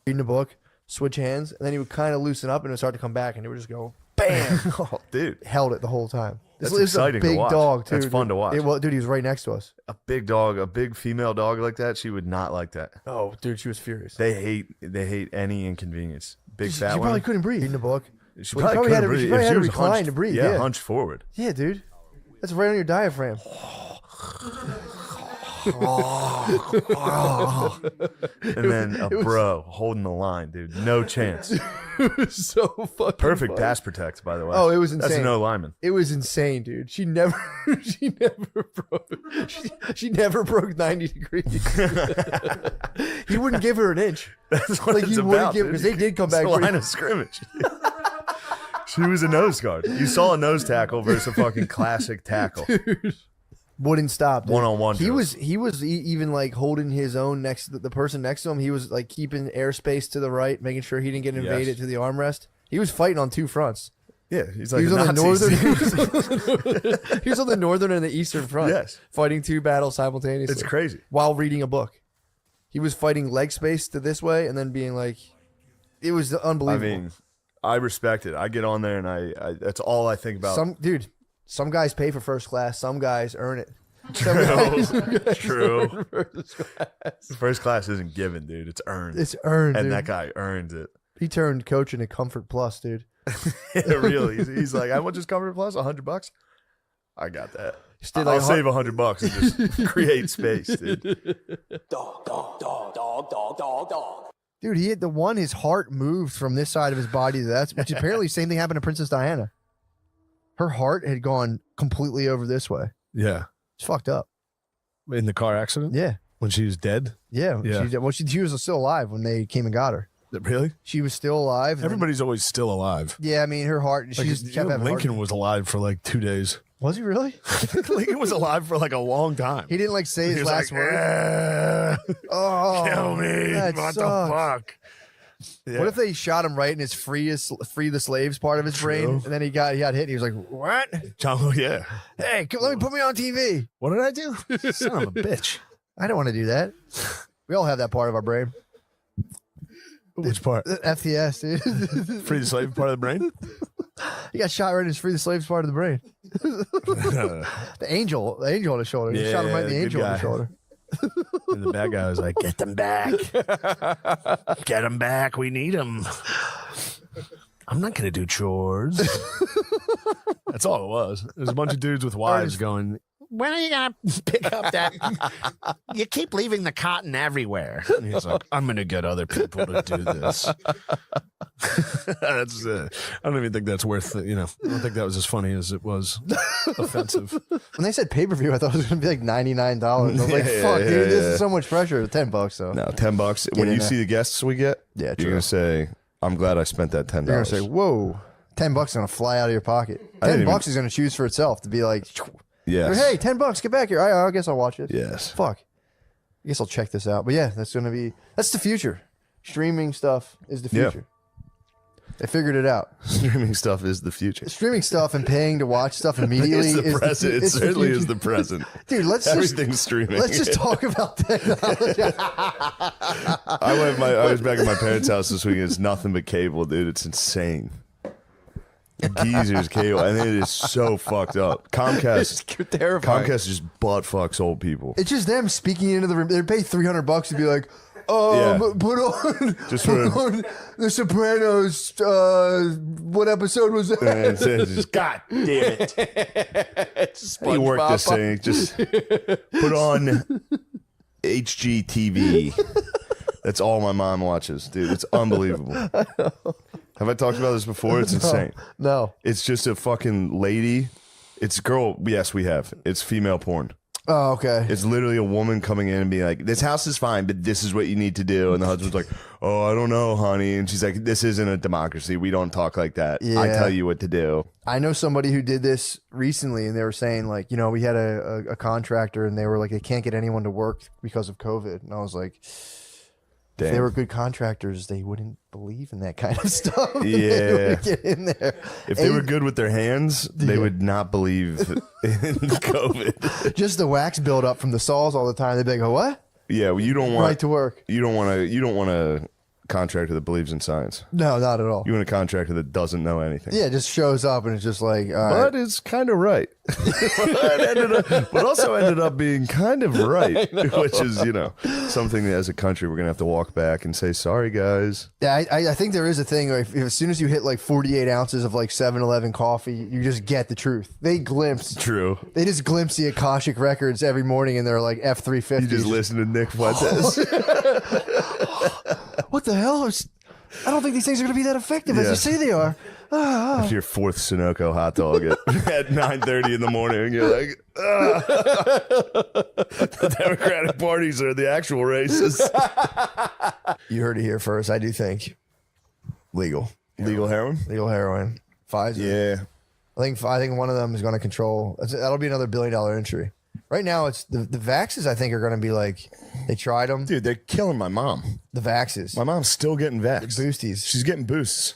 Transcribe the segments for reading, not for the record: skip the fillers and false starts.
reading a book, switch hands, and then he would kind of loosen up and it would start to come back, and it would just go bam. Oh, dude, held it the whole time. That's This is exciting a big to watch. dog too. That's fun to watch. Dude, he was right next to us. A big dog, a big female dog like that, she would not like that. Oh, dude, she was furious. They hate any inconvenience. Big fat She one. probably couldn't breathe. Reading a book. She Well, probably had couldn't breathe. She probably If had to was recline hunched- to breathe. Yeah, hunched forward. Yeah, dude. That's right on your diaphragm. And then a bro holding the line, dude. No chance. It was so fucking Perfect funny. pass protect, by the way. Oh, it was insane. That's no lineman. It was insane, dude. She never broke 90 degrees. He wouldn't give her an inch. That's what it's he about, wouldn't give, dude. because they did come It's back. the line of scrimmage. She was a nose guard. You saw a nose tackle versus a fucking classic tackle. Dude. Wouldn't stop. Dude. One-on-one He drills. was even like holding his own next to the person next to him. He was like keeping airspace to the right, making sure he didn't get invaded to the armrest. He was fighting on two fronts. Yeah, he's like He was on the Nazis. northern. He was on the northern and the eastern front. Yes. Fighting two battles simultaneously. It's crazy. While reading a book. He was fighting leg space to this way and then being like, it was unbelievable. I mean, I respect it. I get on there and I that's all I think about. Some guys pay for first class. Some guys earn it. True. First class isn't given, dude. It's earned. It's earned, and dude. that guy earns it. He turned coach into Comfort Plus, dude. Yeah, really. He's like, how much is Comfort Plus? $100? I got that. Did I'll like save $100 and just create space, dude. Dude, he had the one, his heart moved from this side of his body to that, which apparently same thing happened to Princess Diana. Her heart had gone completely over this way. Yeah. It's fucked up. In the car accident? Yeah. When she was dead? Yeah. Yeah. She was still alive when they came and got her. Really? She was still alive. Everybody's always still alive. Yeah, I mean, her heart. She Like, just kept having Lincoln heart. was alive for like 2 days. Was he really? Lincoln was alive for like a long time. He didn't like say He his was last like, word. Oh, kill me. that What sucks. the fuck? Yeah. What if they shot him right in his free the slaves part of his brain, and then he got hit, and he was like, "What? John, yeah. Hey, let me put me on TV." What did I do? Son of a bitch. I don't want to do that. We all have that part of our brain. Which part? FTS, dude. Free the slave part of the brain? He got shot right in his free the slaves part of the brain. The angel on his shoulder. He shot him right in the Yeah, good angel on guy. the shoulder. And the bad guy was like, get them back. Get them back. We need them. I'm not going to do chores. That's all it was. There's a bunch of dudes with wives going, when are you going to pick up that? You keep leaving the cotton everywhere. And he's like, I'm going to get other people to do this. That's I don't even think that's worth it. I don't think that was as funny as it was offensive. When they said pay-per-view, I thought it was going to be like $99. I was like, fuck, dude, this is so much pressure. $10, though. No, $10. When in you there. see the guests we get, Yeah, you're true. gonna say, "I'm glad I spent that $10." They're going to say, whoa, $10 is going to fly out of your pocket. I didn't $10 is going to choose for itself to be like, yes. hey, $10, get back here. I guess I'll watch it. Yes. Fuck. I guess I'll check this out. But yeah, that's the future. Streaming stuff is the Yeah. future. They figured it out. Streaming stuff is the future. Streaming stuff and paying to watch stuff immediately It's the present. It it's the certainly future. is the present. Dude, Everything's streaming. Let's just talk about technology. I was back at my parents' house this week. It's nothing but cable, dude. It's insane. Geezer's cable, and it is so fucked up. Comcast, terrifying. Comcast just butt fucks old people. It's just them speaking into the room. They pay $300 to be like, Yeah. put on, Just put for- on The Sopranos. What episode was that? And it's just, God damn it! How you work this thing? Just put on HGTV. That's all my mom watches, dude. It's unbelievable. Have I talked about this before? It's insane. No. It's just a fucking lady. It's girl. Yes, we have. It's female porn. Oh, okay. It's literally a woman coming in and being like, this house is fine, but this is what you need to do. And the husband's like, oh, I don't know, honey. And she's like, this isn't a democracy. We don't talk like that. I Yeah. tell you what to do. I know somebody who did this recently, and they were saying, like, we had a contractor, and they were like, they can't get anyone to work because of COVID. And I was like, if they were good contractors, they wouldn't believe in that kind of stuff. They Yeah. wouldn't get in there. If they were good with their hands, they would not believe in COVID. Just the wax buildup from the saws all the time. They'd be like, oh, what? Yeah, well, you don't want Right to work. You don't want to contractor that believes in science. No, not at all. You want a contractor that doesn't know anything. Yeah, it just shows up and it's just like, all right. But is kind of right. but also ended up being kind of right, which is, something that as a country we're going to have to walk back and say, sorry, guys. Yeah, I think there is a thing where if as soon as you hit like 48 ounces of like 7-Eleven coffee, you just get the truth. They just glimpse the Akashic records every morning and they're like F-350s. You just listen to Nick Fuentes. What the hell? I don't think these things are going to be that effective as you say they are. After your fourth Sunoco hot dog at 9:30 in the morning, you're like, the Democratic parties are the actual races. You heard it here first. I do think legal heroin. Legal heroin. Pfizer. Yeah. I think one of them is going to control. That'll be another $1 billion industry. Right now, it's the vaxes. I think are going to be like they tried them. Dude, they're killing my mom. The vaxes. My mom's still getting vaxxed. The boosties. She's getting boosts.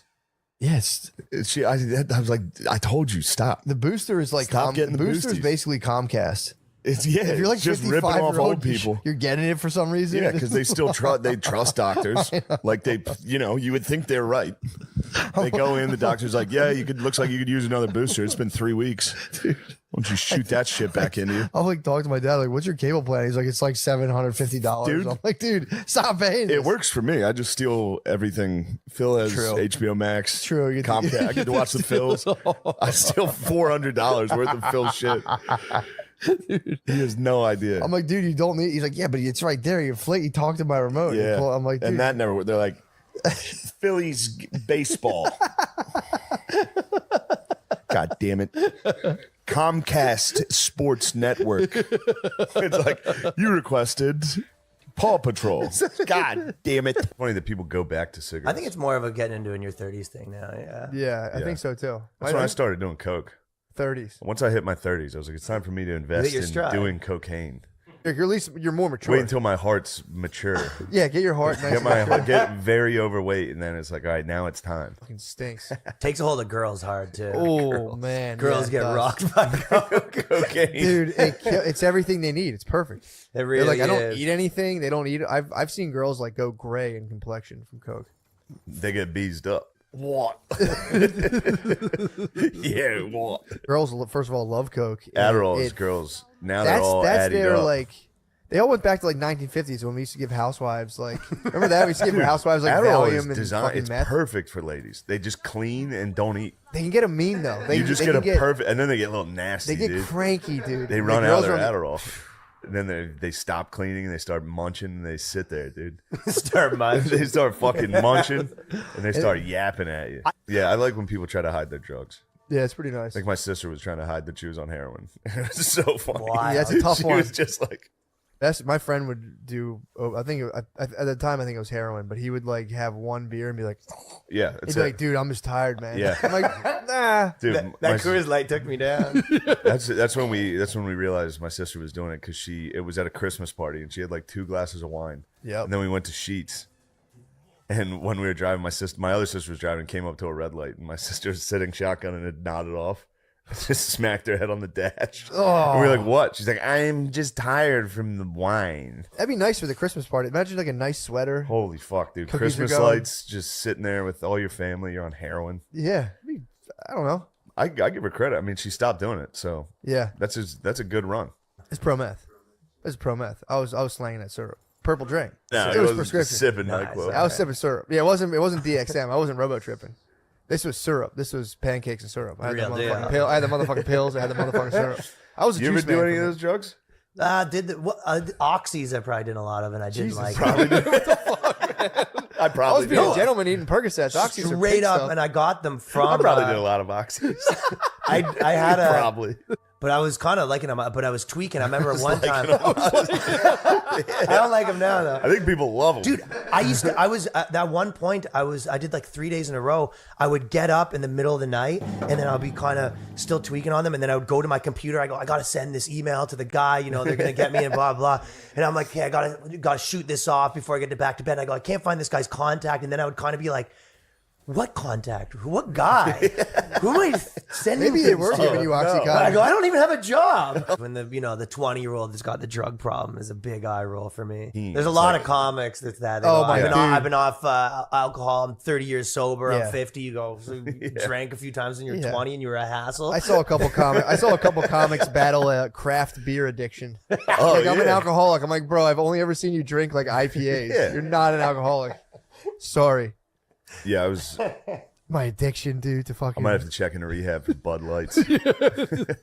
Yes. I was like, I told you, stop. The booster is like Stop getting the booster is boosties. Basically Comcast. If you're like just 55 ripping off year old people. You're getting it for some reason. Yeah, because they still they trust doctors. Like you would think they're right. They go in, the doctor's like, yeah, looks like you could use another booster. It's been 3 weeks. Dude. Why don't you shoot that shit back into you? I'll like talk to my dad, like, what's your cable plan? He's like, it's like $750. Dude. I'm like, dude, stop paying this. It works for me. I just steal everything. Phil has HBO Max. True. You Comcast. I get to watch the Phils. I steal $400 worth of Phil shit. Dude. He has no idea. I'm like, dude, you don't need. He's like, yeah, but it's right there. You talk to my remote. Yeah. I'm like, dude. And that never. They're like, Phillies baseball. God damn it. Comcast Sports Network. It's like, you requested Paw Patrol. God damn it. Funny that people go back to cigarettes. I think it's more of a getting into in your 30s thing now. Yeah. Yeah, I think so too. That's when I started doing coke. 30s. Once I hit my 30s, I was like, it's time for me to invest in doing cocaine. You're more mature. Wait until my heart's mature. Yeah, get your heart nice. Get very overweight, and then it's like, all right, now it's time. Fucking stinks. Takes a hold of girls hard too. Oh man, girls get rocked by cocaine. Dude, it's everything they need. It's perfect. It really They're like, I don't is. eat anything. They don't eat. I've seen girls like go gray in complexion from coke. They get beezed up. What? Yeah, what? Girls, first of all, love coke. Adderall is girls. Now they're all that's adding their up. like. They all went back to like 1950s when we used to give housewives like. Remember that we used to give housewives like Adderall Valium is and designed. fucking It's meth. perfect for ladies. They just clean and don't eat. They can get a mean though. You just get a perfect, and then they get a little nasty. They get dude. cranky, dude. They run out of their Adderall. And then they stop cleaning and they start munching and they sit there, dude. Start munching. They start fucking munching and they start yapping at you. Yeah, I like when people try to hide their drugs. Yeah, it's pretty nice. Like my sister was trying to hide that she was on heroin. It was so funny. Wow. Yeah, that's a tough She one. was just like, My friend would do. I think at the time I think it was heroin, but he would like have one beer and be like, yeah. he'd be like, dude, I'm just tired, man. Yeah. I'm like, nah. Dude, That Coors Light took me down. that's when we realized my sister was doing it because it was at a Christmas party and she had like 2 glasses of wine. Yep. And then we went to Sheetz. And when we were driving, my other sister was driving, came up to a red light, and my sister was sitting shotgun and had nodded off. Just smacked her head on the dash. Oh. And we were like, what? She's like, I'm just tired from the wine. That'd be nice for the Christmas party. Imagine like a nice sweater. Holy fuck, dude. Cookies are Christmas going. lights, just sitting there with all your family. You're on heroin. Yeah. I don't know. I give her credit. I mean, she stopped doing it, so Yeah. that's a good run. It's pro meth. It's pro meth. I was slanging that syrup. Purple drink. No, it was prescription. sipping Nice. NyQuil. I was sipping syrup. Yeah, it wasn't DXM. I wasn't robo tripping. This was syrup. This was pancakes and syrup. I had the Real deal. motherfucking pill. I had the motherfucking pills. I had the motherfucking syrup. I was a You juice ever do man any of from those drugs? Oxys I probably did a lot of, and I didn't Jesus, like Probably did. I I probably was being did. a gentleman eating Percocets. Oxys are straight pig up, stuff. and I got them from. I probably did a lot of oxys. I had a Probably. but I was kind of liking them, but I was tweaking. I remember one time. I don't like them now though. I think people love them. Dude, I was at that one point, I did like 3 days in a row. I would get up in the middle of the night and then I'll be kind of still tweaking on them. And then I would go to my computer. I go, I got to send this email to the guy, they're going to get me and blah, blah. And I'm like, hey, I got to shoot this off before I get back to bed. And I go, I can't find this guy's contact. And then I would kind of be like, what contact? What guy? Who am I sending? Maybe they were giving you Oxycontin. I go, I don't even have a job. When the 20-year-old that's got the drug problem is a big eye roll for me. There's a lot of comics that's that. They Oh go, my God. I've been off alcohol. I'm 30 years sober. Yeah. I'm 50. You go, so you drank a few times when you're 20 and you were a hassle. I saw a couple comics battle craft beer addiction. Oh, Like, I'm an yeah. alcoholic. I'm like, bro, I've only ever seen you drink like IPAs. Yeah. You're not an alcoholic. Sorry. Yeah, I was. My addiction, dude, to I fucking might have to check into rehab for Bud Lights. to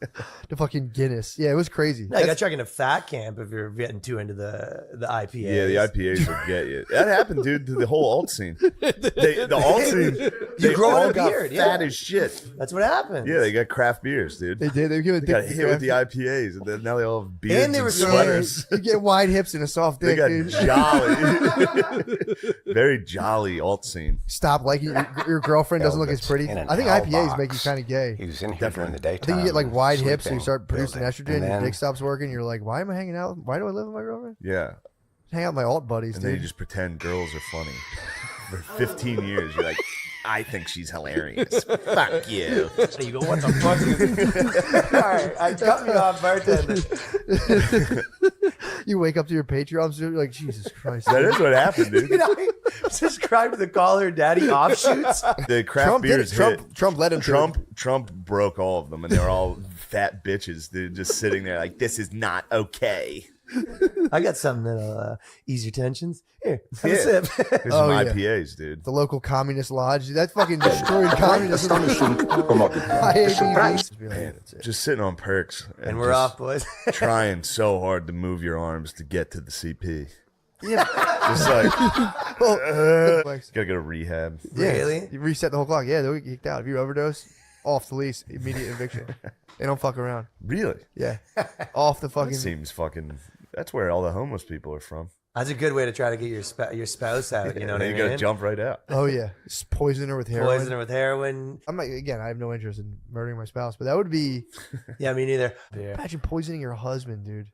fucking Guinness. Yeah, it was crazy. No, you got to check into fat camp if you're getting too into the IPAs. Yeah, the IPAs will get you. That happened, dude, to the whole alt scene. The alt scene, they grow all a got beard, fat yeah. as shit. That's what happened. Yeah, they got craft beers, dude. They did. They Got hit with the IPAs, and then now they all have beards And they were so- sweaters. You get wide hips and a soft They dick, got dude. jolly, very jolly alt scene. Stop liking your girlfriend doesn't look as pretty. In an I think L IPAs box. make you kind of gay. He was in here during the I daytime. think you get like wide hips and you sleeping, start producing building. estrogen and your And dick then stops working. You're like, why am I hanging out? Why do I live with my girlfriend? Yeah, Hang out with my alt buddies, and then you dude. just pretend girls are funny. For 15 years, you're like, I think she's hilarious. Fuck you. So you go, what the fuck? All right, I cut me off, bartender. You wake up to your Patreon, so you're like, Jesus Christ. That is what happened, dude. Subscribe to the Call Her Daddy offshoots. The craft Trump did beers it. hit. Trump led him to it. Trump broke all of them, and they're all fat bitches, dude, just sitting there like, this is not okay. I got something that'll ease your tensions. Here, have Yeah. a sip. There's Oh, some yeah. IPAs, dude. The local communist lodge. That fucking destroyed communism. Man, just sitting on perks. And we're just off, boys. trying so hard to move your arms to get to the CP. Yeah. Just like, Like, gotta go to rehab. yeah, Really? You reset the whole clock. Yeah, they'll get kicked out. If you overdose, off the lease, immediate eviction. They don't fuck around. Really? Yeah. Off the That fucking. seems fucking. That's where all the homeless people are from. That's a good way to try to get your spouse out. You know what I you mean? gotta jump right out. Oh, yeah. Just poison her with heroin. Poison her with heroin. I'm like, again, I have no interest in murdering my spouse, but that would be. Yeah, me neither. Imagine poisoning your husband, dude.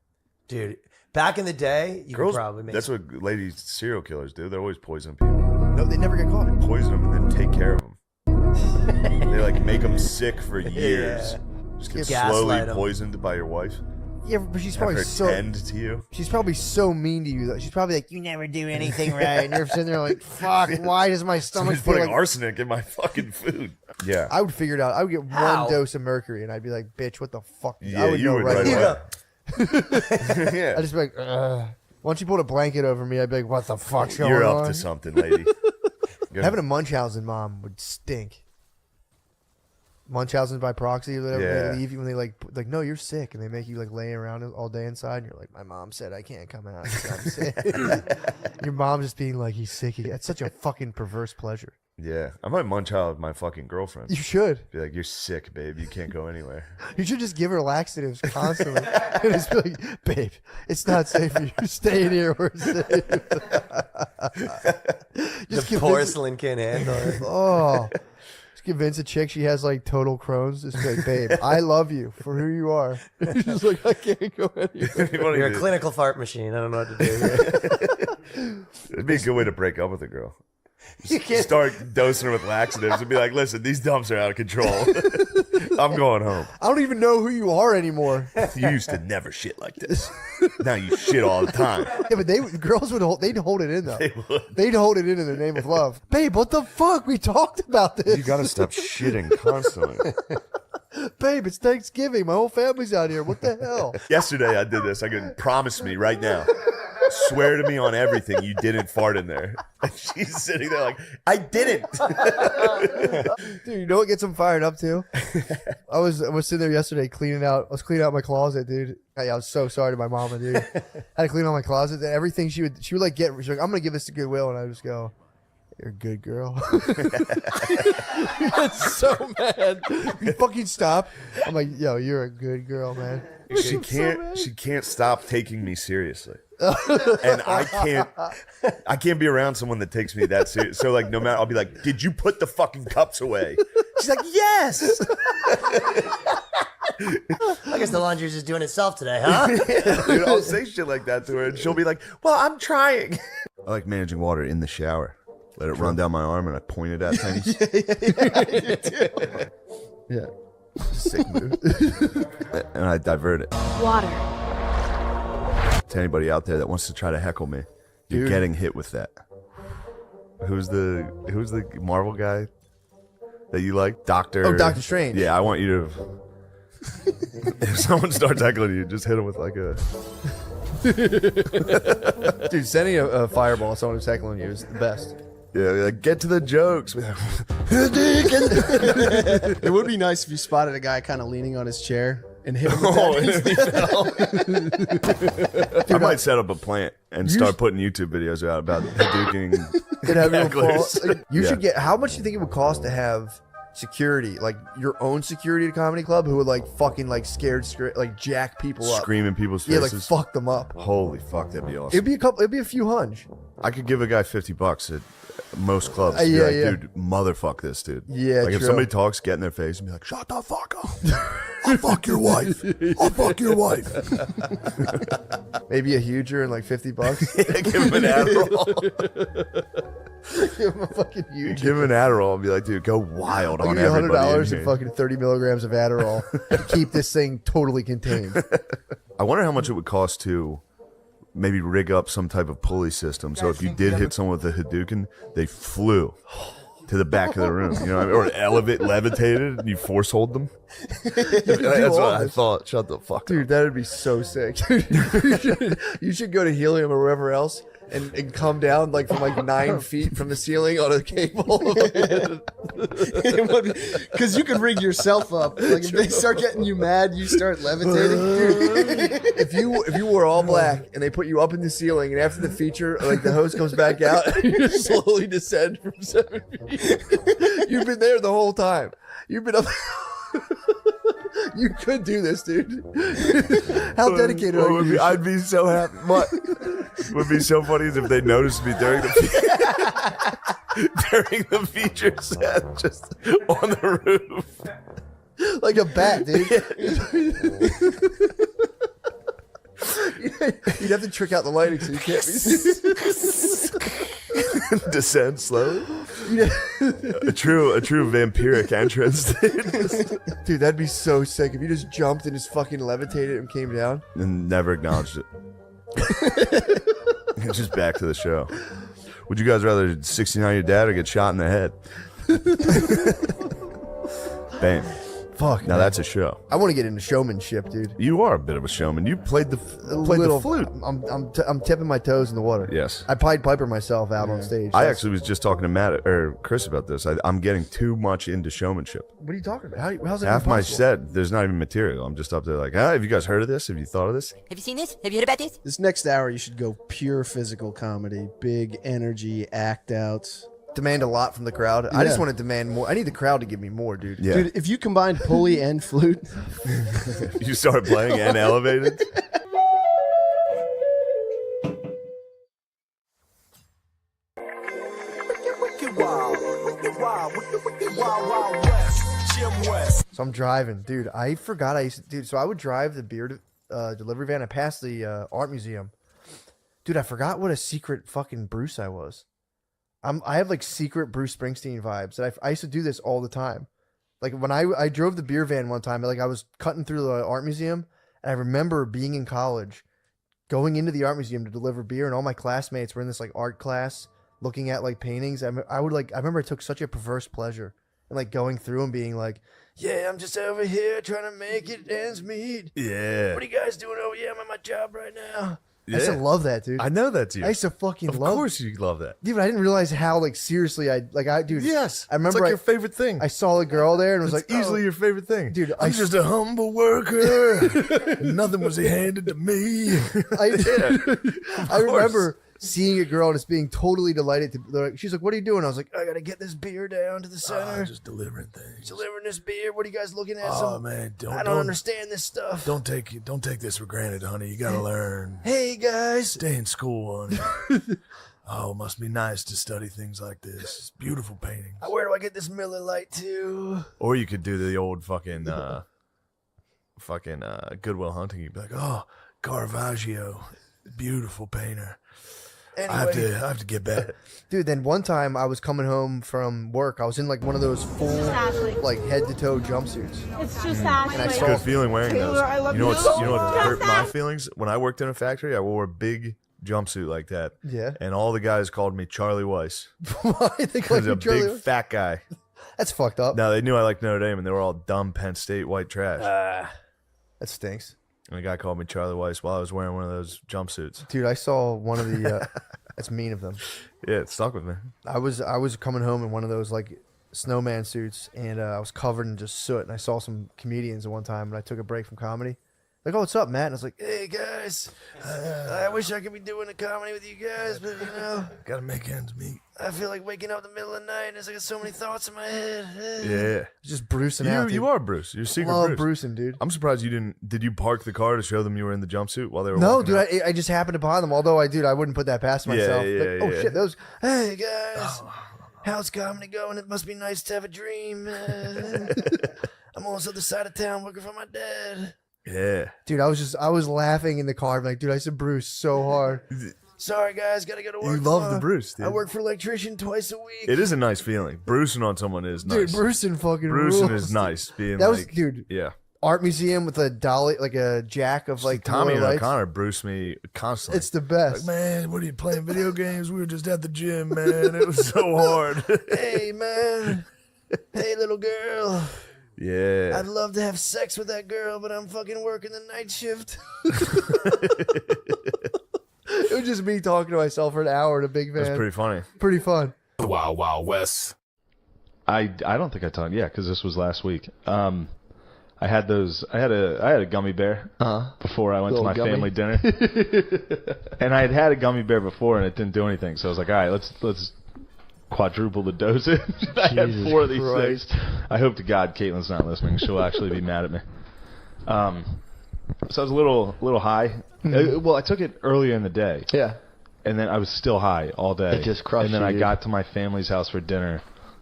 Dude, back in the day, you Girls, could probably make. that's what ladies serial killers do. They're always poisoning people. No, they never get caught. Poison them and then take care of them. They like make them sick for years. Yeah. Just get Gaslight slowly 'em. poisoned by your wife. Yeah, but she's Have probably her so. tend to you. She's probably so mean to you that she's probably like, you never do anything right, and you're sitting there like, fuck. Why does my stomach Somebody's feel putting like? arsenic in my fucking food. Yeah. I would figure it out. I would get How? one dose of mercury, and I'd be like, bitch, what the fuck? Yeah, I would you know would right right away. away. I'd Yeah. just be like, ugh. Once you put a blanket over me, I'd be like, what the fuck's going You're on? up to something, lady. Having a Munchausen mom would stink. Munchausen by proxy, or whatever. Yeah. They leave you when they like, no, you're sick, and they make you like lay around all day inside, and you're like, my mom said I can't come out. 'Cause I'm sick. Your mom just being like, he's sick. It's such a fucking perverse pleasure. Yeah. I might munch out my fucking girlfriend. You should. Be like, you're sick, babe. You can't go anywhere. You should just give her laxatives constantly. And just be like, babe, it's not safe for you. Stay in here. We're safe. Just The porcelain can't handle it. Oh. Just convince a chick she has like total Crohn's. Just be like, babe, I love you for who you are. She's like, I can't go anywhere. You're a clinical fart machine. I don't know what to do here. It'd be a good way to break up with a girl. You can't. Start dosing her with laxatives and be like, listen, these dumps are out of control. I'm going home. I don't even know who you are anymore. You used to never shit like this. Now you shit all the time. Yeah, but girls they'd hold it in though. They would. They'd hold it in the name of love. Babe, what the fuck? We talked about this. You gotta stop shitting constantly. Babe, it's Thanksgiving. My whole family's out here. What the hell? Yesterday I did this. I could promise me right now. Swear to me on everything you didn't fart in there. And she's sitting there like, I didn't. Dude, you know what gets them fired up too? I was sitting there yesterday cleaning out. I was cleaning out my closet, dude. Hey, I was so sorry to my mama, dude. I had to clean out my closet. And everything she would like get. She's like, I'm gonna give this to Goodwill, and I just go, you're a good girl. You get so mad. You fucking stop. I'm like, yo, you're a good girl, man. She can't stop taking me seriously. And I can't be around someone that takes me that serious. So like no matter, I'll be like, did you put the fucking cups away? She's like, yes. I guess the laundry's just doing itself today, huh? Dude, I'll say shit like that to her and she'll be like, well, I'm trying. I like managing water in the shower. Let it run down my arm, and I pointed at things. Yeah. Sick move. And I divert it. Water. To anybody out there that wants to try to heckle me, you're getting hit with that. Who's the Marvel guy that you like? Doctor. Oh, Doctor Strange. Yeah, I want you to. If someone starts heckling you, just hit them with like a. Dude, sending a fireball at someone who's heckling you is the best. Yeah, like, get to the jokes. It would be nice if you spotted a guy kind of leaning on his chair and hit him with that. I might set up a plant and start putting YouTube videos out about Hadouking. Could have your hecklers. fall. You should get. How much do you think it would cost to have security, like your own security at a comedy club, who would like fucking like scared, like jack people up, Scream in people's yeah, faces. like fuck them up. Holy fuck, that'd be awesome. It'd be a few hunch. I could give a guy $50 at most clubs. Be Yeah, like, yeah. dude, motherfuck this dude. Yeah, like if true. somebody talks, get in their face and be like, shut the fuck up. I'll fuck your wife. I'll fuck your wife. Maybe a huger and like $50. Give him an Adderall. Give him a fucking huge. Give him an Adderall and be like, dude, go wild I'll on give you everybody. $100 and fucking 30 milligrams of Adderall to keep this thing totally contained. I wonder how much it would cost to maybe rig up some type of pulley system. So if you did hit someone with a Hadouken, they flew to the back of the room, you know what I mean? Or levitated and you force hold them. That's what I thought. Shut the fuck Dude, that would be so sick. You should go to Helium or wherever else and come down like from like 9 feet from the ceiling on a cable. Because you can rig yourself up. Like if they start getting you mad, you start levitating. If you wore all black and they put you up in the ceiling, and after the feature, like the host comes back out, and you slowly descend from 7 feet. You've been there the whole time. You've been up. You could do this, dude. How dedicated are you? I'd be so happy. What would be so funny is if they noticed me during the feature set, just on the roof, Like a bat, dude. You'd have to trick out the lighting so you can't be. descend slowly. A true vampiric entrance. Dude, that'd be so sick if you just jumped and just fucking levitated and came down. And never acknowledged it. Just back to the show. Would you guys rather 69 your dad or get shot in the head? Bam. Fuck. Now man. that's a show. I want to get into showmanship, dude. You are a bit of a showman. You played the flute. I'm tipping my toes in the water. Yes. I Pied Piper myself out on stage. I actually was just talking to Matt or Chris about this. I'm getting too much into showmanship. What are you talking about? How's that Half my possible? set, there's not even material. I'm just up there like, have you guys heard of this? Have you thought of this? Have you seen this? Have you heard about this? This next hour, you should go pure physical comedy, big energy, act outs. Demand a lot from the crowd. I just Yeah. want to demand more. I need the crowd to give me more, dude. Yeah. Dude, if you combined pulley and flute, You start playing and elevated. So I'm driving, dude. I forgot I used to, dude. So I would drive the beer delivery van. I passed the art museum, dude. I forgot what a secret fucking Bruce I was. I have like secret Bruce Springsteen vibes. And I used to do this all the time. Like when I drove the beer van one time, like I was cutting through the art museum, and I remember being in college, going into the art museum to deliver beer, and all my classmates were in this like art class looking at like paintings. I remember I took such a perverse pleasure in like going through and being like, yeah, I'm just over here trying to make it ends meet. Yeah. What are you guys doing over here? I'm at my job right now. Yeah. I used to love that, dude. I know that's you. I used to fucking Of love. course you love that. Dude, I didn't realize how like seriously dude. Yes. I remember it's like your favorite thing. I saw a girl there and was It's like, easily oh. your favorite thing. Dude, I'm just a humble worker. Nothing was handed to me. I remember seeing a girl and just being totally delighted to. She's like, "What are you doing?" I was like, "I gotta get this beer down to the center. Just delivering things. Delivering this beer. What are you guys looking at? Oh man, I don't understand this stuff. Don't take this for granted, honey. You gotta learn. Hey guys, Stay in school, honey. Oh, it must be nice to study things like this. It's beautiful paintings. where do I get this Miller Lite too? Or you could do the old fucking Goodwill Hunting. You'd be like, Oh, Caravaggio, beautiful painter. Anyway, I have to get back. dude, then one time I was coming home from work. I was in like one of those full, like head to toe jumpsuits. It's just Ashley. And I It's a saw good feeling wearing those. I love You know what's, you. you know what hurt my feelings? When I worked in a factory, I wore a big jumpsuit like that. Yeah. And all the guys called me Charlie Weiss. Why they I call was you a Charlie? big fat guy. That's fucked up. Now they knew I liked Notre Dame, and they were all dumb Penn State white trash. That stinks. And a guy called me Charlie Weiss while I was wearing one of those jumpsuits. Dude, I saw one of the. That's mean of them. Yeah, it stuck with me. I was coming home in one of those like snowman suits, and I was covered in just soot. And I saw some comedians at one time, and I took a break from comedy. Like, oh, what's up, Matt? And I was like, hey guys, I wish I could be doing a comedy with you guys, but you know, Gotta make ends meet. I feel like waking up in the middle of the night, and there's like so many thoughts in my head. Yeah. Just bruising out. You dude. are Bruce. You're secret Love Bruce. bruising, dude. I'm surprised you didn't. Did you park the car to show them you were in the jumpsuit while they were No, walking dude, out? I just happened upon them. Although I wouldn't put that past myself. yeah, Like, oh yeah. shit, those. Hey guys, how's comedy going? It must be nice to have a dream. I'm almost at the side of town working for my dad. Yeah. Dude, I was laughing in the car. I'm like, dude, I said Bruce so hard. Sorry guys, gotta go to work. You love the tomorrow. Bruce, dude. I work for electrician twice a week. It is a nice feeling. Bruising on someone is nice. Dude, Brucing fucking Bruising rules. is nice. Being That like, was, dude, yeah. art museum with a dolly, like a jack of like Tommy and Northern Lights. O'Connor bruise me constantly. It's the best. Man, what are you playing video games? We were just at the gym, man. It was so hard. Hey man, hey little girl. Yeah. I'd love to have sex with that girl, but I'm fucking working the night shift. It was just me talking to myself for an hour in a big van. That's pretty funny. Pretty fun. Wild Wild West. I don't think I told you. Yeah, because this was last week. I had a gummy bear before I went to Little my gummy. family dinner, and I had a gummy bear before and it didn't do anything. So I was like, all right, let's quadruple the dosage. I had Jesus 4 of these Christ. things. I hope to God Caitlin's not listening. She'll actually be mad at me. So I was a little high. Well, I took it earlier in the day. Yeah. And then I was still high all day. It just crushed And then you, I dude. got to my family's house for dinner,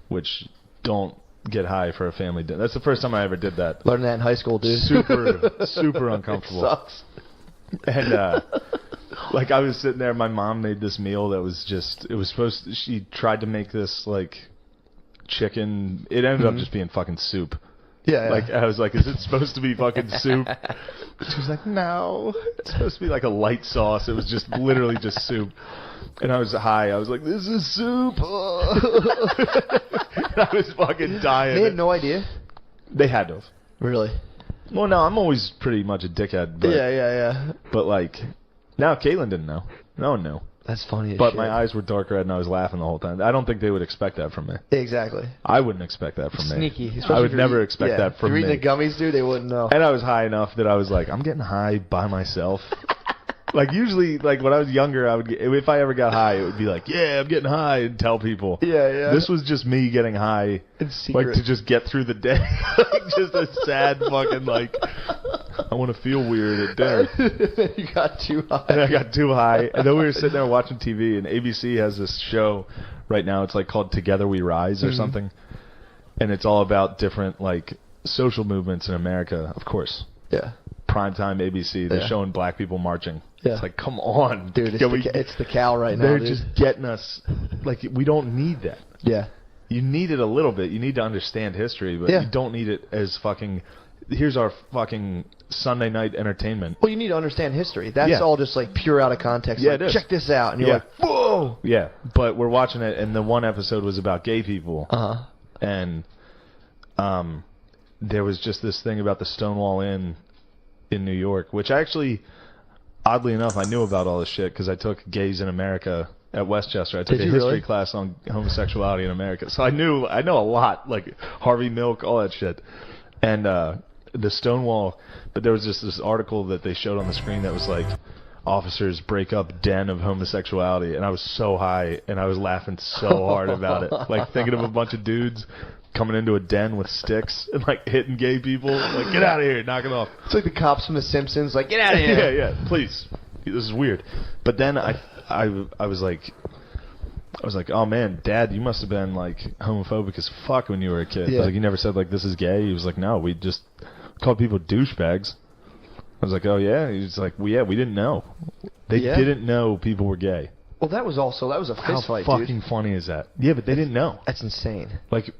which don't get high for a family dinner. That's the first time I ever did that. Learned that in high school, dude. Super uncomfortable. Sucks. And like I was sitting there, my mom made this meal that was just, it was supposed to, she tried to make this like chicken. It ended up just being fucking soup. Yeah. Like I was like, is it supposed to be fucking soup? She was like, no, it's supposed to be like a light sauce. It was just literally just soup. And I was high. I was like, this is soup. I was fucking dying. They had no idea. They had to have. Really? Well, no, I'm always pretty much a dickhead. But, Yeah. But like, now Caitlin didn't know. No one knew. That's funny as But shit. my eyes were dark red and I was laughing the whole time. I don't think they would expect that from me. Exactly. I wouldn't expect that from me. Sneaky. I Especially would if you're never eat- expect yeah, that from if you're me. eating the gummies, dude, they wouldn't know. And I was high enough that I was like, I'm getting high by myself. Like usually, like when I was younger, I would get, if I ever got high, it would be like, yeah, I'm getting high, and tell people. Yeah. This was just me getting high, In secret. like to just get through the day. Like just a sad fucking like, I want to feel weird at dinner. You got too high. And I got too high, and then we were sitting there watching TV, and ABC has this show right now. It's like called Together We Rise or something, and it's all about different like social movements in America. Of course, Yeah. primetime ABC. They're Yeah. showing black people marching. Yeah. It's like, come on, Dude, Can we- it's the cow right now, they're dude. just getting us. Like we don't need that. Yeah. You need it a little bit. You need to understand history, but Yeah. you don't need it as fucking. Here's our fucking Sunday night entertainment. Well, you need to understand history. That's Yeah. all just like pure out of context. Yeah, like, it is. check this out. And you're Yeah. like, whoa. Yeah, but we're watching it, and the one episode was about gay people. Uh-huh. And there was just this thing about the Stonewall Inn in New York, which actually, oddly enough, I knew about all this shit because I took Gays in America at Westchester. I took Did a you history really? class on homosexuality in America, so I know a lot, like Harvey Milk, all that shit, and the Stonewall. But there was just this article that they showed on the screen that was like, officers break up den of homosexuality, and I was so high and I was laughing so hard about it, like thinking of a bunch of dudes coming into a den with sticks and like hitting gay people, like get out of here, knock it off. It's like the cops from The Simpsons. Like, get out of Yeah, here. yeah, please, this is weird. But then I was like, oh man, Dad, you must have been like homophobic as fuck when you were a kid. Yeah. Like you never said like this is gay. He was like, no, we just called people douchebags. I was like, oh yeah. He was like, well, yeah, we didn't know. They Yeah. didn't know people were gay. Well, that was a How fist fight, fucking dude. funny is that? Yeah, but they didn't know. That's insane. Like,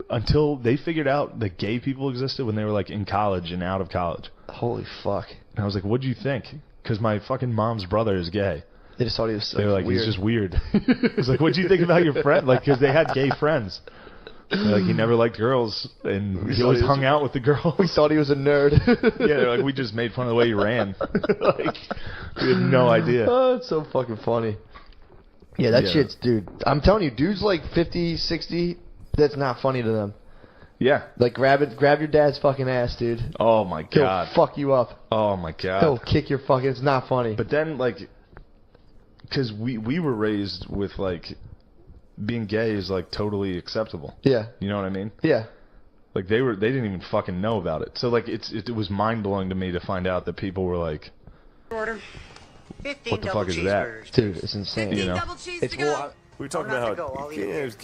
until they figured out that gay people existed when they were like in college and out of college. Holy fuck. And I was like, what'd you think? Because my fucking mom's brother is gay. They just thought he was They were like, weird. he's just weird. I was like, what'd you think about your friend? Like, because they had gay friends. Like, he never liked girls, and he always hung out with the girls. We thought he was a nerd. Yeah, like, we just made fun of the way he ran. Like, we had no idea. Oh, it's so fucking funny. Yeah, that Yeah. shit's, dude. I'm telling you, dudes like 50, 60, that's not funny to them. Yeah. Like, grab your dad's fucking ass, dude. Oh, my He'll God. fuck you up. Oh, my God. He'll kick your fucking... It's not funny. But then, like, because we were raised with, like, being gay is, like, totally acceptable. Yeah. You know what I mean? Yeah. Like, they didn't even fucking know about it. So, like, it was mind-blowing to me to find out that people were like, Order. 15 what the double fuck is that? cheeseburgers. Dude, it's insane. 15 You know? double cheese It's to go. well, We were talking Oh, not about to go, how I'll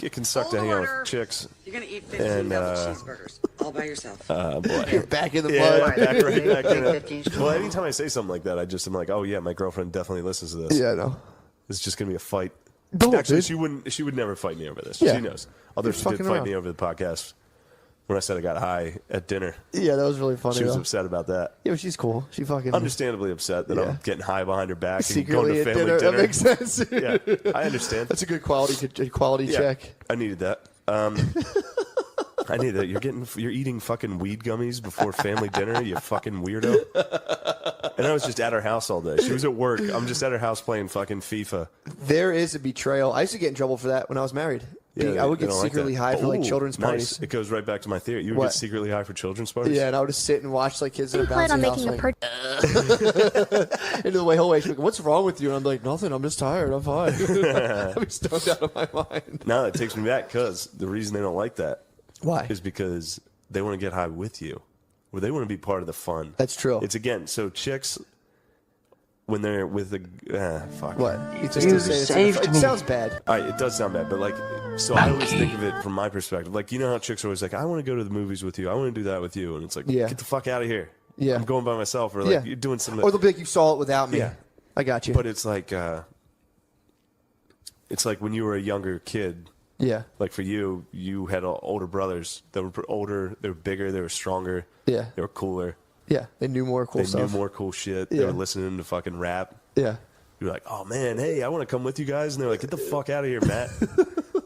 it can suck to hang out with chicks. You're gonna eat 15 And, double cheeseburgers all by yourself. Boy. back in the Yeah, mud. back right back in it. 15. Well, anytime I say something like that, I'm like, oh yeah, my girlfriend definitely listens to this. Yeah, I know. It's just gonna be a fight. Don't, Actually, dude. she would never fight me over this. Yeah. She knows. Although You're she did fucking fight around. me over the podcast when I said I got high at dinner. Yeah, that was really funny. She was though. upset about that. Yeah, but she's cool. She fucking... Understandably upset that Yeah. I'm getting high behind her back and Secretly going to at family dinner. dinner. That makes sense. Yeah, I understand. That's a good quality Yeah, check. I needed that. I needed that. You're eating fucking weed gummies before family dinner, you fucking weirdo. And I was just at her house all day. She was at work. I'm just at her house playing fucking FIFA. There is a betrayal. I used to get in trouble for that when I was married. Yeah, I would they get don't like secretly that. high for like Ooh, children's nice. parties. It goes right back to my theory. You would What? get secretly high for children's parties? Yeah, and I would just sit and watch like kids in a You plan on bouncy house. making a Into the way whole way. She's like, "What's wrong with you?" And I'm like, "Nothing. I'm just tired. I'm fine." I'm stoned out of my mind. No, that takes me back because the reason they don't like that Why? is because they want to get high with you, or they want to be part of the fun. That's true. It's again, so chicks when they're with the fuck. What? You saying saved it me. sounds bad. All right, it does sound bad, but like, so I always think of it from my perspective. Like, you know how chicks are always like, I want to go to the movies with you. I want to do that with you. And it's like, Yeah. get the fuck out of here. Yeah. I'm going by myself. Or like, Yeah. you're doing something. Or they'll be like, "You saw it without me." Yeah. I got you. But it's like when you were a younger kid. yeah. Like for you, you had older brothers that were older. They were bigger. They were stronger. Yeah. They were cooler. Yeah. They knew more cool They stuff. knew more cool shit. They Yeah. were listening to fucking rap. Yeah. You're like, oh man, hey, I want to come with you guys. And they're like, get the fuck out of here, Matt.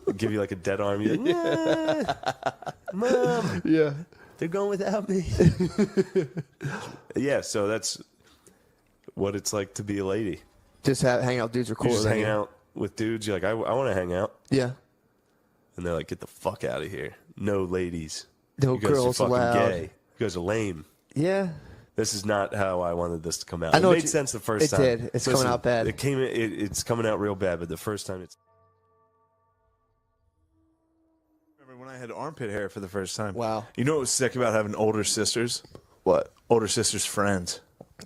They give you like a dead arm. You're like, nah, Mom, Yeah. they're going without me. Yeah, so that's what it's like to be a lady. Just hang out with dudes are You're cooler just than hanging you. out with dudes. You're like, I want to hang out. Yeah. And they're like, get the fuck out of here. No ladies. No you guys girls are fucking allowed. gay. You guys are lame. Yeah. This is not how I wanted this to come out. I know it what made you- sense the first it time. did. It's coming out bad. It's coming out real bad, but the first time it's. Remember when I had armpit hair for the first time? Wow. You know what was sick about having older sisters? What? Older sisters' friends.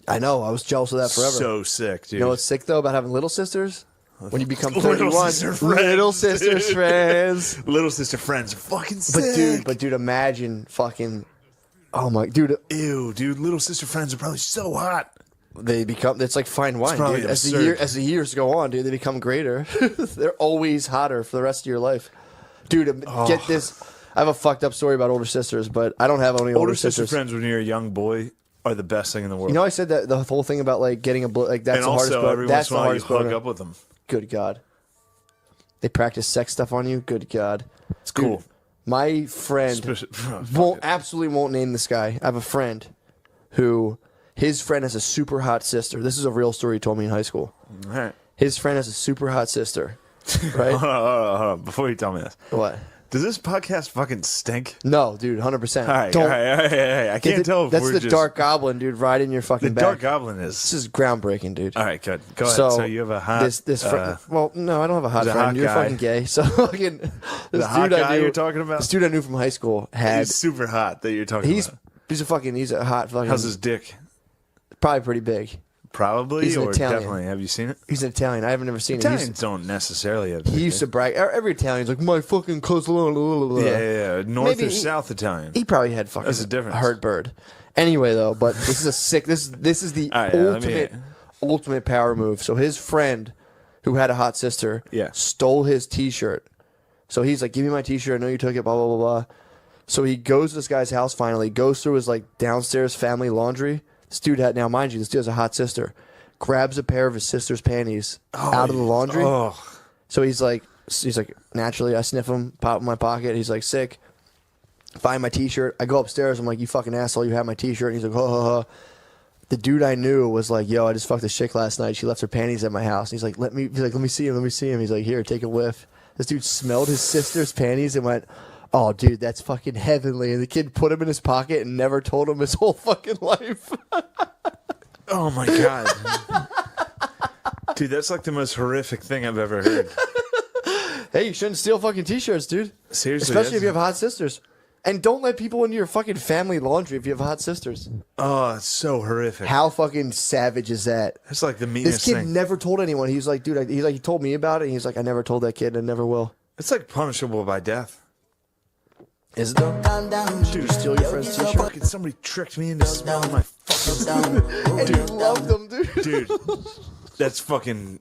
I know. I was jealous of that forever. So sick, dude. You know what's sick though about having little sisters? When you become Little 31, sister friends, little sisters dude. friends. Little sister friends are fucking sick. But dude, imagine fucking. Oh my, dude, Ew, dude. Little sister friends are probably so hot. they become. It's like fine wine, probably dude. absurd. As the years go on, dude, they become greater. They're always hotter for the rest of your life, dude. Get this. I have a fucked up story about older sisters, but I don't have any older Sister sisters. friends when you're a young boy are the best thing in the world. You know, I said that the whole thing about like getting like that's and the hardest. also, every That's once in the a while, you hardest. hook boner. up with them. Good God. They practice sex stuff on you. Good God. It's cool. Dude, my friend absolutely won't name this guy. I have a friend who his friend has a super hot sister. This is a real story he told me in high school. All right. His friend has a super hot sister. Right? Hold on. Before you tell me this, What? does this podcast fucking stink? No, dude, 100%. All right, Don't. all right. I can't tell if That's we're the just... Dark Goblin, dude, riding your fucking The back. Dark Goblin This is... is groundbreaking, dude. All right, good. Go ahead. So you have a hot... This friend. Well, no, I don't have a hot he's a friend. hot You're guy. fucking gay. So fucking this the hot dude I guy knew, you're talking about? This dude I knew from high school had. He's super hot that you're talking He's about. he's a hot fucking. How's his dick? Probably pretty big. Probably He's an or Italian. definitely. Have you seen it? He's an Italian. I haven't never seen it. Italians don't necessarily have. He used to brag. Every Italian's like my fucking cousin. Yeah. North Maybe or South Italian. He probably had fucking. That's the difference. Hurt bird. Anyway, though, but this is a sick. This is the All right, let me- ultimate power move. So his friend who had a hot sister, stole his T-shirt. So he's like, give me my T-shirt. I know you took it, blah, blah, blah, blah. So he goes to this guy's house finally, goes through his like downstairs family laundry. This dude had, now mind you, this dude has a hot sister. Grabs a pair of his sister's panties out of the laundry. So he's like, naturally, I sniff him, pop in my pocket. He's like, sick. Find my T-shirt. I go upstairs. I'm like, you fucking asshole, you have my T-shirt. And he's like, ha, ha, ha. The dude I knew was like, yo, I just fucked this chick last night. She left her panties at my house. And he's like, let me see him. He's like, here, take a whiff. This dude smelled his sister's panties and went, oh, dude, that's fucking heavenly. And the kid put him in his pocket and never told him his whole fucking life. Oh, my God. Dude, that's like the most horrific thing I've ever heard. Hey, you shouldn't steal fucking T-shirts, dude. Seriously. Especially if you have hot sisters. And don't let people into your fucking family laundry if you have hot sisters. Oh, it's so horrific. How fucking savage is that? It's like the meanest This kid thing. never told anyone. He's like, dude, he told me about it. And he's like, I never told that kid and never will. It's like punishable by death. Is it though? Dude, steal your friend's T-shirt. Fucking somebody tricked me into smelling my fucking And you love them, dude. dude. That's fucking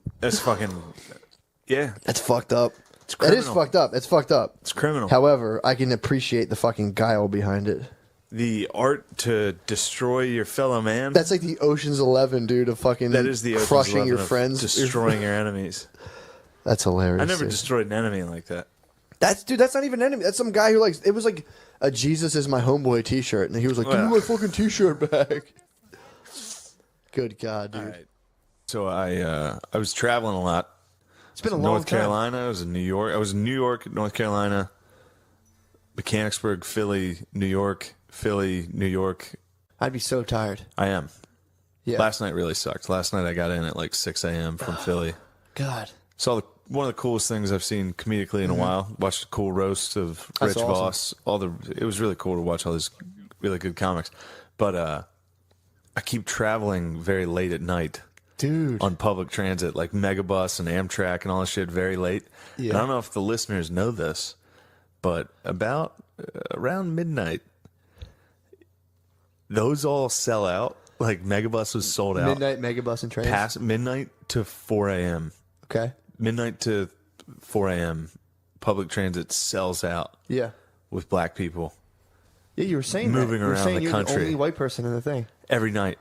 yeah. That's fucked up. It's That is criminal. fucked up. It's fucked up. It's criminal. However, I can appreciate the fucking guile behind it. The art to destroy your fellow man. That's like the Ocean's 11, dude, of fucking that is the Ocean's crushing 11 your of friends. destroying your enemies. That's hilarious. I never dude. destroyed an enemy like that. That's not even an enemy. That's some guy who it was like a Jesus is my homeboy T-shirt, and he was like, give me my fucking T-shirt back. Good God, dude. All right. So I was traveling a lot. It's been a long North time. Carolina. I was in New York. I was in New York, North Carolina, Mechanicsburg, Philly, New York, Philly, New York. I'd be so tired. I am. Yeah. Last night really sucked. Last night I got in at like 6 a.m. from Philly. God. Saw one of the coolest things I've seen comedically in a while. Watched a cool roast of That's Rich awesome. Voss. It was really cool to watch all these really good comics. But I keep traveling very late at night. Dude. On public transit, like Megabus and Amtrak and all this shit, very late. Yeah. And I don't know if the listeners know this, but about around midnight, those all sell out. Like Megabus was sold out. Midnight megabus and trains. Past midnight to 4 a.m. Okay. Midnight to 4 a.m. Public transit sells out Yeah. with black people Yeah, you were saying Moving that. You were around saying the you're country. the only white person in the thing. every night.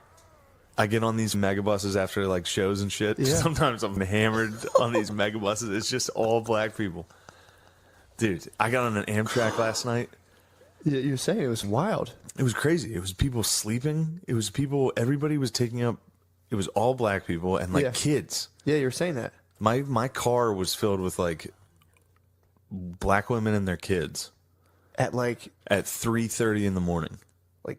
I get on these megabuses after like shows and shit. Yeah. Sometimes I'm hammered on these megabuses. It's just all black people. Dude, I got on an Amtrak last night. Yeah, you were saying it was wild. It was crazy. It was people sleeping. It was people, everybody was taking up, it was all black people and like Yeah. kids. Yeah, you were saying that. My car was filled with like black women and their kids At like at 3:30 in the morning.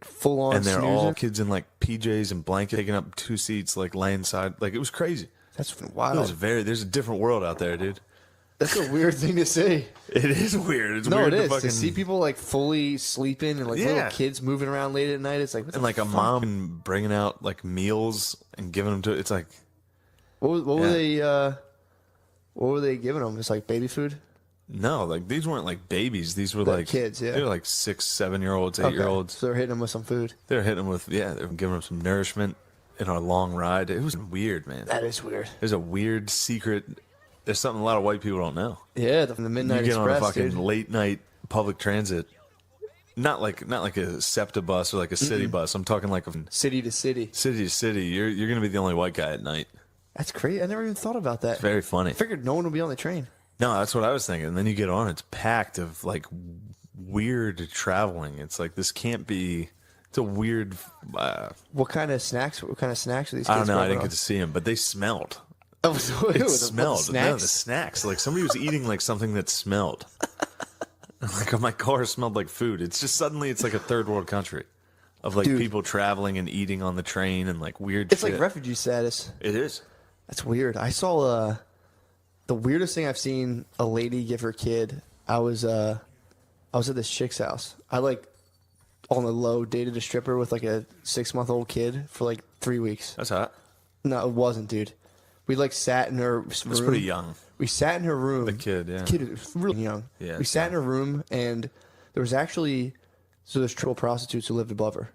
full on And they're snoozing. all kids in like PJs and blankets, taking up 2 seats, like laying side. Like it was crazy. That's It was wild. there's a different world out there, dude. That's a weird thing to say. It is weird. It's No, weird it to is. fucking To see people like fully sleeping and like Yeah. little kids moving around late at night. It's like, what and the like a fuck? mom bringing out like meals and giving them to. It's like What were Yeah. they? What were they giving them? Just like baby food. no, like these weren't like babies. These were They're like kids, yeah. They were like 6, 7-year-olds, 8-year-olds. So they're hitting them with some food. They were hitting them with they were giving them some nourishment in our long ride. It was weird, man. That is weird. There's a weird secret. There's something a lot of white people don't know. Yeah, the Midnight You get on a Express, fucking dude. late night public transit, not like a SEPTA bus or like a city bus. I'm talking like a City to city. city to city. You're gonna be the only white guy at night. That's crazy. I never even thought about that. It's very funny. I figured no one would be on the train. No, that's what I was thinking. And then you get on, it's packed of like weird traveling. It's like this can't be. It's a weird. What kind of snacks? What kind of snacks are these kids? I don't know. I didn't grabbing get to see them, but they smelled. on? It smelled. The No, the snacks. snacks. Like somebody was eating like something that smelled. Like my car smelled like food. It's just suddenly it's like a third world country of like Dude. people traveling and eating on the train and like weird It's shit. like refugee status. It is. That's weird. I saw the weirdest thing I've seen a lady give her kid. I was at this chick's house. I like on the low dated a stripper with like a 6-month-old kid for like 3 weeks. That's hot. No, it wasn't, dude. We like sat in her room. That's pretty young. We sat in her room. The kid, yeah. The kid was really young. Yeah, We sat in her room and there was actually there's triple prostitutes who lived above her.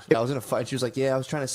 Yeah, I was in a fight. She was like, "Yeah, I was trying to